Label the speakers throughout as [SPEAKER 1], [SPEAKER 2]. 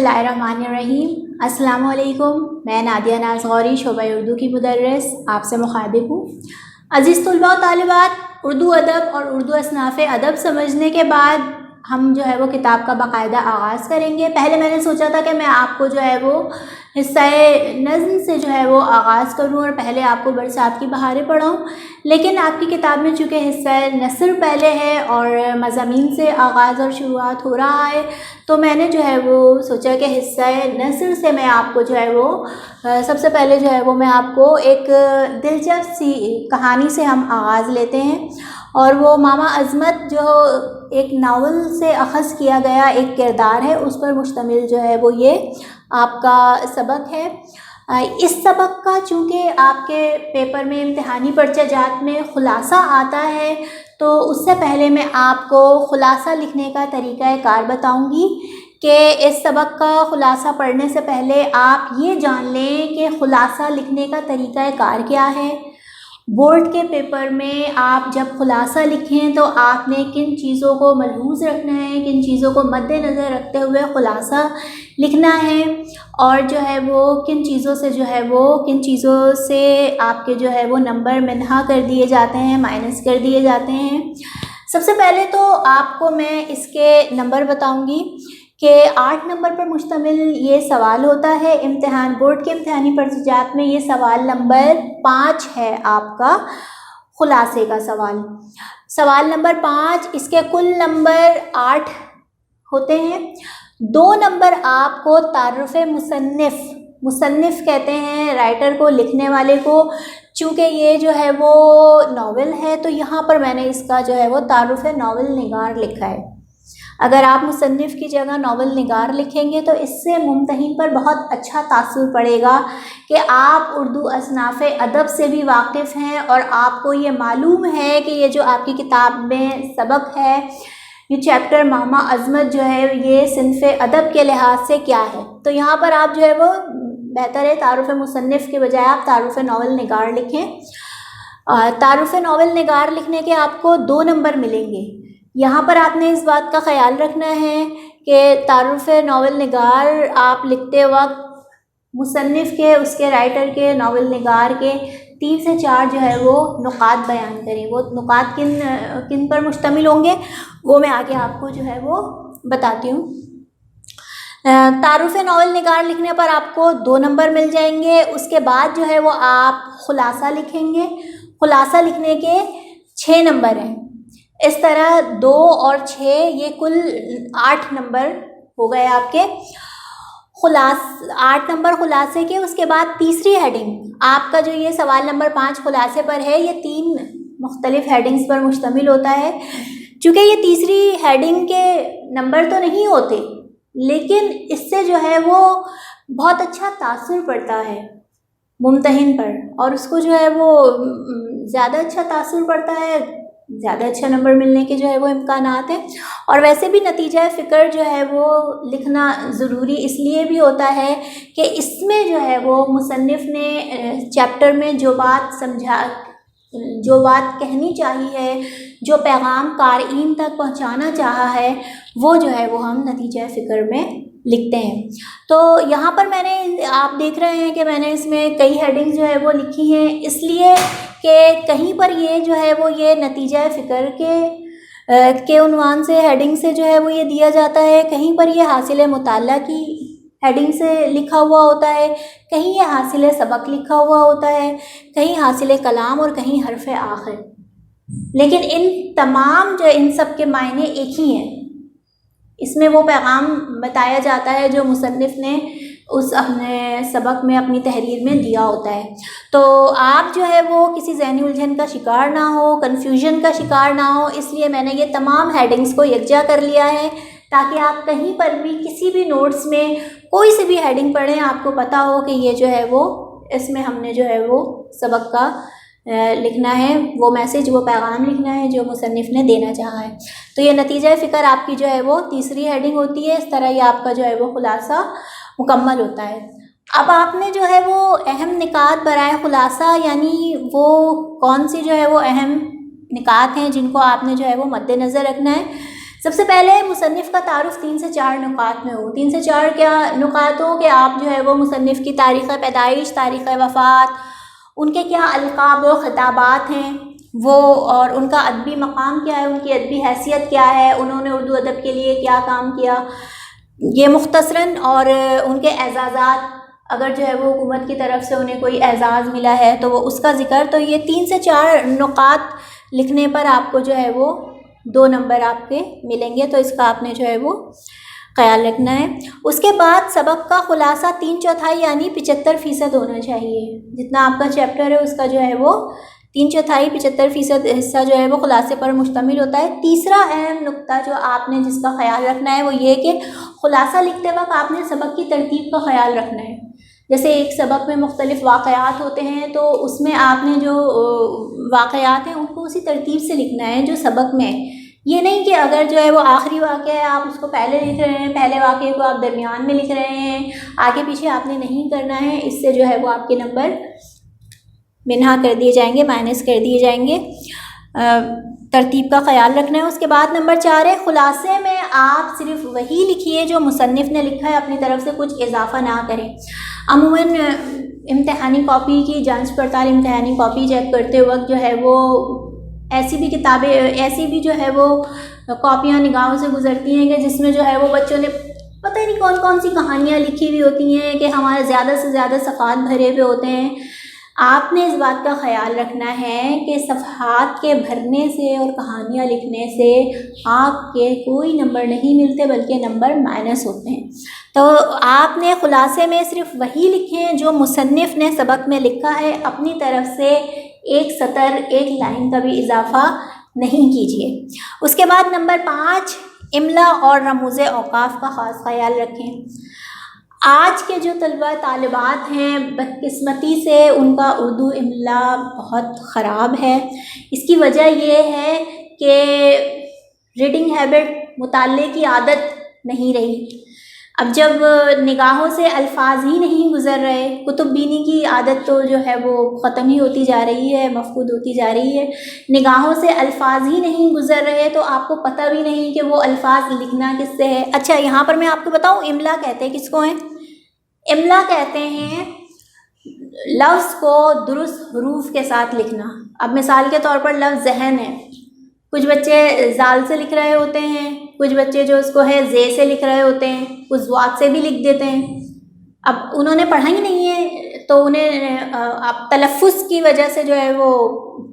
[SPEAKER 1] बिस्मिल्लाहिर्रहमानिर्रहीम। अस्सलामु अलैकुम। मैं नादिया नाज़ गौरी शोबा उर्दू की मुदर्रिस आपसे मुखातिब हूँ। अज़ीज़ तुलबा व तालिबात, उर्दू अदब और उर्दू असनाफ़ अदब समझने के बाद हम जो है वो किताब का बाकायदा आगाज़ करेंगे। पहले मैंने सोचा था कि मैं आपको जो है वो हिस्सा-ए नज़्म से जो है वो आगाज़ करूँ और पहले आपको बरसात की बहारें पढ़ाऊँ, लेकिन आपकी किताब में चूँकि हिस्सा-ए नस्र पहले है और मज़ामीन से आगाज़ और शुरुआत हो रहा है, तो मैंने जो है वो सोचा कि हिस्सा-ए नस्र से मैं आपको जो है वो सबसे पहले जो है वो मैं आपको एक दिलचस्प सी कहानी से हम आगाज़ लेते हैं। और वो मामा अज़मत जो एक नावल से अख़ज़ किया गया एक किरदार है, उस पर मुश्तमिल जो है वो ये आपका सबक है। इस सबक का चूँकि आपके पेपर में इम्तिहानी पर्चा जात में ख़ुलासा आता है, तो उससे पहले मैं आपको ख़ुलासा लिखने का तरीक़ा कार बताऊँगी कि इस सबक का ख़ुलासा पढ़ने से पहले आप ये जान लें कि ख़ुलासा लिखने का तरीक़ा कार क्या है। बोर्ड के पेपर में आप जब ख़ुलासा लिखें तो आपने किन चीज़ों को मलहूज़ रखना है, किन चीज़ों को मद्देनज़र रखते हुए ख़ुलासा लिखना है, और जो है वो किन चीज़ों से आपके जो है वो नंबर मिन्हा कर दिए जाते हैं, माइनस कर दिए जाते हैं। सबसे पहले तो आपको मैं इसके नंबर बताऊंगी कि 8 नंबर पर मुश्तमिल ये सवाल होता है। इम्तिहान बोर्ड के इम्तिहानी पर्चाजात में ये सवाल नंबर 5 है, आपका ख़ुलासे का सवाल नंबर 5। इसके कुल नंबर 8 होते हैं। 2 नंबर आपको तारुफ़ मुसन्निफ़ कहते हैं राइटर को, लिखने वाले को। चूँकि ये जो है वो नावल है तो यहाँ पर मैंने इसका जो है वो तारुफ़ नावल निगार लिखा है। अगर आप मुसन्निफ़ की जगह नावल निगार लिखेंगे तो इससे मुम्तहिन पर बहुत अच्छा तासुर पड़ेगा कि आप उर्दू असनाफ़ अदब से भी वाकिफ़ हैं और आपको ये मालूम है कि ये जो आपकी किताब में सबक है, ये चैप्टर मामा अज़मत जो है ये सिन्फ़ अदब के लिहाज से क्या है। तो यहाँ पर आप जो है वो बेहतर है तारुफ़ मुसन्निफ़ के बजाय आप तारुफ़ नावल निगार लिखें। तारुफ़ नावल निगार लिखने के आपको 2 नंबर मिलेंगे। यहाँ पर आपने इस बात का ख़याल रखना है कि तारुफ़ नावल निगार आप लिखते वक्त मुसन्निफ़ के, उसके राइटर के, नावल निगार के 3 से 4 जो है वो नुकात बयान करें। वो नुकात किन पर मुश्तमिल होंगे वो मैं आगे आपको जो है वो बताती हूँ। तारुफ़ नावल निगार लिखने पर आपको 2 नंबर मिल जाएंगे। उसके बाद जो है वो आप ख़ुलासा लिखेंगे। ख़ुलासा लिखने के 6 नंबर हैं। इस तरह 2 और 6 ये कुल 8 नंबर हो गए आपके। 8 नंबर ख़ुलासे के। उसके बाद तीसरी हेडिंग आपका जो ये सवाल नंबर 5 ख़ुलासे पर है, ये 3 मुख्तलिफ़ हेडिंग्स पर मुश्तमिल होता है। चूँकि ये तीसरी हेडिंग के नंबर तो नहीं होते, लेकिन इससे जो है वो बहुत अच्छा तासुर पड़ता है मुम्तहिन पर, और उसको जो है वो ज़्यादा अच्छा तासुर पड़ता है, ज़्यादा अच्छा नंबर मिलने के जो है वो इम्कानात हैं। और वैसे भी नतीजा फ़िक्र जो है वो लिखना ज़रूरी इसलिए भी होता है कि इसमें जो है वो मुसन्निफ़ ने चैप्टर में जो बात कहनी चाहिए, जो पैगाम क़ारीन तक पहुँचाना चाहा है, वो जो है वो हम नतीजा फ़िक्र में लिखते हैं। तो यहाँ पर आप देख रहे हैं कि मैंने इसमें कई हेडिंग्स जो है वो लिखी हैं, इसलिए कि कहीं पर ये जो है वो ये नतीजा फ़िक्र के उन्वान से, हेडिंग से जो है वो ये दिया जाता है। कहीं पर ये हासिल मुताला की हेडिंग से लिखा हुआ होता है, कहीं ये हासिल सबक लिखा हुआ होता है, कहीं हासिल कलाम और कहीं हर्फ़ आखिर। लेकिन इन सब के मायने एक ही हैं। इसमें वो पैगाम बताया जाता है जो मुसन्निफ़ ने उस अपने सबक में, अपनी तहरीर में दिया होता है। तो आप जो है वो किसी ज़हनी उलझन का शिकार ना हो, कन्फ्यूजन का शिकार ना हो, इसलिए मैंने ये तमाम हेडिंग्स को यकजा कर लिया है ताकि आप कहीं पर भी किसी भी नोट्स में कोई सी भी हेडिंग पढ़ें, आपको पता हो कि ये जो है वो इसमें हमने जो है वो सबक का लिखना है, वो मैसेज, वो पैगाम लिखना है जो मुसन्निफ़ ने देना चाहा है। तो ये नतीजा फ़िक्र आपकी जो है वो तीसरी हेडिंग होती है। इस तरह ये आपका जो है वो ख़ुलासा मुकम्मल होता है। अब आपने जो है वो अहम निकात बराए ख़ुलासा, यानी वो कौन सी जो है वो अहम निकात हैं जिनको आपने जो है वो मद्देनज़र रखना है। سب سے پہلے مصنف کا تعارف 3 سے 4 نکات میں ہو. 3 سے 4 کیا نکات ہو کہ آپ جو ہے وہ مصنف کی تاریخ پیدائش، تاریخ وفات، ان کے کیا القاب و خطابات ہیں وہ، اور ان کا ادبی مقام کیا ہے، ان کی ادبی حیثیت کیا ہے، انہوں نے اردو ادب کے لیے کیا کام کیا، یہ مختصراً، اور ان کے اعزازات، اگر جو ہے وہ حکومت کی طرف سے انہیں کوئی اعزاز ملا ہے تو وہ اس کا ذکر. تو یہ 3 سے 4 نکات لکھنے پر آپ کو جو ہے وہ 2 نمبر آپ کے ملیں گے. تو اس کا آپ نے جو ہے وہ خیال رکھنا ہے. اس کے بعد سبق کا خلاصہ 3/4 یعنی 75% ہونا چاہیے. جتنا آپ کا چیپٹر ہے اس کا جو ہے وہ 3/4 75% حصہ جو ہے وہ خلاصے پر مشتمل ہوتا ہے. تیسرا اہم نقطہ جو آپ نے جس کا خیال رکھنا ہے وہ یہ کہ خلاصہ لکھتے وقت آپ نے سبق کی ترتیب کا خیال رکھنا ہے. جیسے ایک سبق میں مختلف واقعات ہوتے ہیں تو اس میں آپ نے جو واقعات ہیں ان کو اسی ترتیب سے لکھنا ہے جو سبق میں. یہ نہیں کہ اگر جو ہے وہ آخری واقعہ ہے آپ اس کو پہلے لکھ رہے ہیں، پہلے واقعے کو آپ درمیان میں لکھ رہے ہیں، آگے پیچھے آپ نے نہیں کرنا ہے. اس سے جو ہے وہ آپ کے نمبر منہا کر دیے جائیں گے، مائنس کر دیے جائیں گے. ترتیب کا خیال رکھنا ہے. اس کے بعد نمبر 4 ہے خلاصے میں آپ صرف وہی لکھیے جو مصنف نے لکھا ہے، اپنی طرف سے کچھ اضافہ نہ کریں. عموماً امتحانی کاپی کی جانچ پڑتال، امتحانی کاپی چیک کرتے وقت جو ہے وہ ایسی بھی کتابیں، ایسی بھی جو ہے وہ کاپیاں نگاہوں سے گزرتی ہیں کہ جس میں جو ہے وہ بچوں نے پتہ ہی نہیں کون کون سی کہانیاں لکھی ہوئی ہوتی ہیں کہ ہمارے زیادہ سے زیادہ صفحات بھرے ہوئے ہوتے ہیں. آپ نے اس بات کا خیال رکھنا ہے کہ صفحات کے بھرنے سے اور کہانیاں لکھنے سے آپ کے کوئی نمبر نہیں ملتے بلکہ نمبر مائنس ہوتے ہیں. تو آپ نے خلاصے میں صرف وہی لکھیں جو مصنف نے سبق میں لکھا ہے، اپنی طرف سے ایک سطر، ایک لائن کا بھی اضافہ نہیں کیجیے. اس کے بعد نمبر 5 املا اور رموز اوقاف کا خاص خیال رکھیں. آج کے جو طلبہ طالبات ہیں بدقسمتی سے ان کا اردو املا بہت خراب ہے. اس کی وجہ یہ ہے کہ ریڈنگ ہیبٹ، مطالعے کی عادت نہیں رہی. اب جب نگاہوں سے الفاظ ہی نہیں گزر رہے، کتب بینی کی عادت تو جو ہے وہ ختم ہی ہوتی جا رہی ہے، مفقود ہوتی جا رہی ہے. نگاہوں سے الفاظ ہی نہیں گزر رہے تو آپ کو پتہ بھی نہیں کہ وہ الفاظ لکھنا کس سے ہے. اچھا یہاں پر میں آپ کو بتاؤں املا کہتے ہیں کس کو ہیں؟ املا کہتے ہیں لفظ کو درست حروف کے ساتھ لکھنا. اب مثال کے طور پر لفظ ذہن ہے، کچھ بچے زال سے لکھ رہے ہوتے ہیں، کچھ بچے جو اس کو ہے زے سے لکھ رہے ہوتے ہیں، کچھ زوات سے بھی لکھ دیتے ہیں. اب انہوں نے پڑھا ہی نہیں ہے تو انہیں اب تلفظ کی وجہ سے جو ہے وہ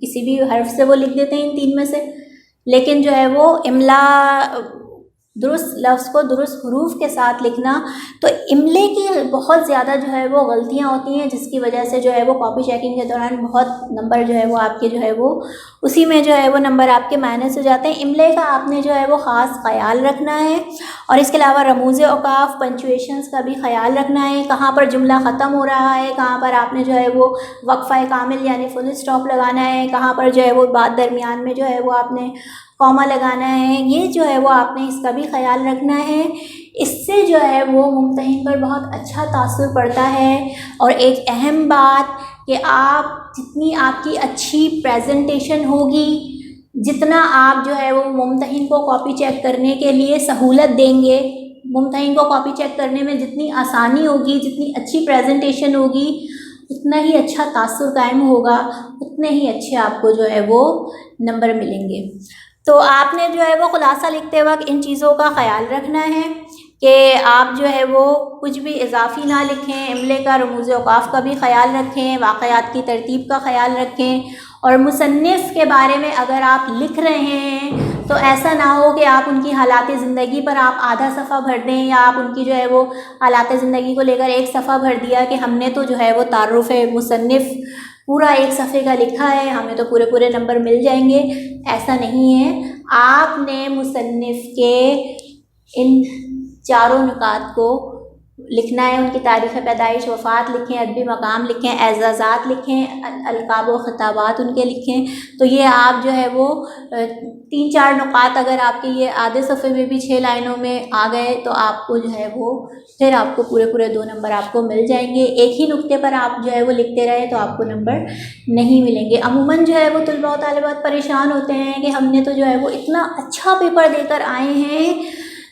[SPEAKER 1] کسی بھی حرف سے وہ لکھ دیتے ہیں ان 3 میں سے. لیکن جو ہے وہ املا درست لفظ کو درست حروف کے ساتھ لکھنا. تو املے کی بہت زیادہ جو ہے وہ غلطیاں ہوتی ہیں جس کی وجہ سے جو ہے وہ کاپی چیکنگ کے دوران بہت نمبر جو ہے وہ آپ کے جو ہے وہ اسی میں جو ہے وہ نمبر آپ کے مائنس ہو جاتے ہیں. املے کا آپ نے جو ہے وہ خاص خیال رکھنا ہے. اور اس کے علاوہ رموز اوقاف، پنچویشنز کا بھی خیال رکھنا ہے. کہاں پر جملہ ختم ہو رہا ہے، کہاں پر آپ نے جو ہے وہ وقفہ کامل یعنی فل اسٹاپ لگانا ہے، کہاں پر جو ہے وہ بات درمیان میں جو ہے وہ آپ نے کوما لگانا ہے. یہ جو ہے وہ آپ نے اس کا بھی خیال رکھنا ہے. اس سے جو ہے وہ ممتحن پر بہت اچھا تاثر پڑتا ہے. اور ایک اہم بات کہ آپ جتنی آپ کی اچھی پریزنٹیشن ہوگی، جتنا آپ جو ہے وہ ممتحن کو کاپی چیک کرنے کے لیے سہولت دیں گے، ممتحن کو کاپی چیک کرنے میں جتنی آسانی ہوگی، جتنی اچھی پریزنٹیشن ہوگی، اتنا ہی اچھا تاثر قائم ہوگا، اتنے ہی اچھے آپ کو جو ہے وہ نمبر ملیں گے. تو آپ نے جو ہے وہ خلاصہ لکھتے وقت ان چیزوں کا خیال رکھنا ہے کہ آپ جو ہے وہ کچھ بھی اضافی نہ لکھیں. املے کا، رموز اوقاف کا بھی خیال رکھیں، واقعات کی ترتیب کا خیال رکھیں. اور مصنف کے بارے میں اگر آپ لکھ رہے ہیں تو ایسا نہ ہو کہ آپ ان کی حالات زندگی پر آپ آدھا صفحہ بھر دیں، یا آپ ان کی جو ہے وہ حالات زندگی کو لے کر ایک صفحہ بھر دیا کہ ہم نے تو جو ہے وہ تعارف مصنف پورا 1 صفحے کا لکھا ہے، ہمیں تو پورے نمبر مل جائیں گے. ایسا نہیں ہے. آپ نے مصنف کے ان 4 نکات کو लिखना है, उनकी तारीख़ पैदाइश वफ़ात लिखें, अदबी मकाम लिखें, एज़ाज़ात लिखें, अलक़ाब व ख़िताबात उनके लिखें। तो ये आप जो है वो 3-4 नुकात अगर आपके ये आधे सफ़े में भी 6 लाइनों में आ गए तो आपको जो है वो फिर आपको पूरे 2 नंबर आपको मिल जाएंगे। एक ही नुक्ते पर आप जो है वो लिखते रहे तो आपको नंबर नहीं मिलेंगे। अमूमन जो है वो तलबा व तालिबात परेशान होते हैं कि हमने तो जो है वो इतना अच्छा पेपर देकर आए हैं,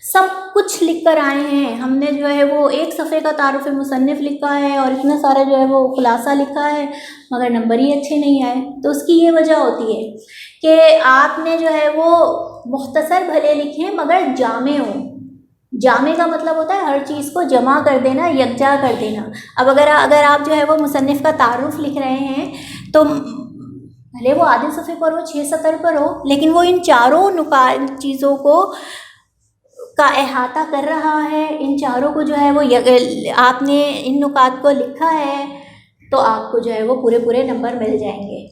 [SPEAKER 1] सब कुछ लिख कर आए हैं, हमने जो है वो एक सफ़े का तारुफ़ मुसन्निफ़ लिखा है और इतना सारा जो है वो खुलासा लिखा है, मगर नंबर ही अच्छे नहीं आए। तो उसकी ये वजह होती है कि आपने जो है वो मुख्तसर भले लिखें मगर जामे हों। जामे का मतलब होता है हर चीज़ को जमा कर देना, यकजा कर देना। अब अगर आप जो है वो मुसन्निफ़ का तारुफ़ लिख रहे हैं तो भले वो आधे सफ़े पर हो, 6 सतर पर हो, लेकिन वो इन चारों चीज़ों को का अहाता कर रहा है, इन चारों को जो है वो आपने इन नुकात को लिखा है तो आपको जो है वो पूरे नंबर मिल जाएंगे।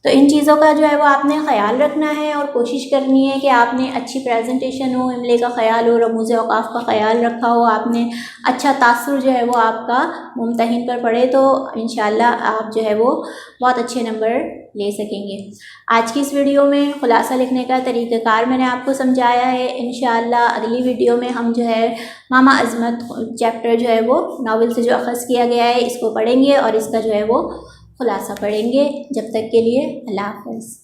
[SPEAKER 1] तो इन चीज़ों का जो है वो आपने ख़याल रखना है और कोशिश करनी है कि आपने अच्छी प्रेजेंटेशन हो, इमले का ख़याल हो, रमूज़ औक़ाफ़ का ख़याल रखा हो, आपने अच्छा तासुर जो है वो आपका मुम्तहिन पर पड़े तो इंशाअल्लाह आप जो है वो बहुत अच्छे नंबर ले सकेंगे। आज की इस वीडियो में ख़ुलासा लिखने का तरीक़ाकार मैंने आपको समझाया है। इंशाअल्लाह अगली वीडियो में हम जो है मामा अज़मत चैप्टर जो है वो नावल से जो अख़ज़ किया गया है इसको पढ़ेंगे और इसका जो है वो खुलासा पढ़ेंगे। जब तक के लिए अल्लाह हाफ़िज़।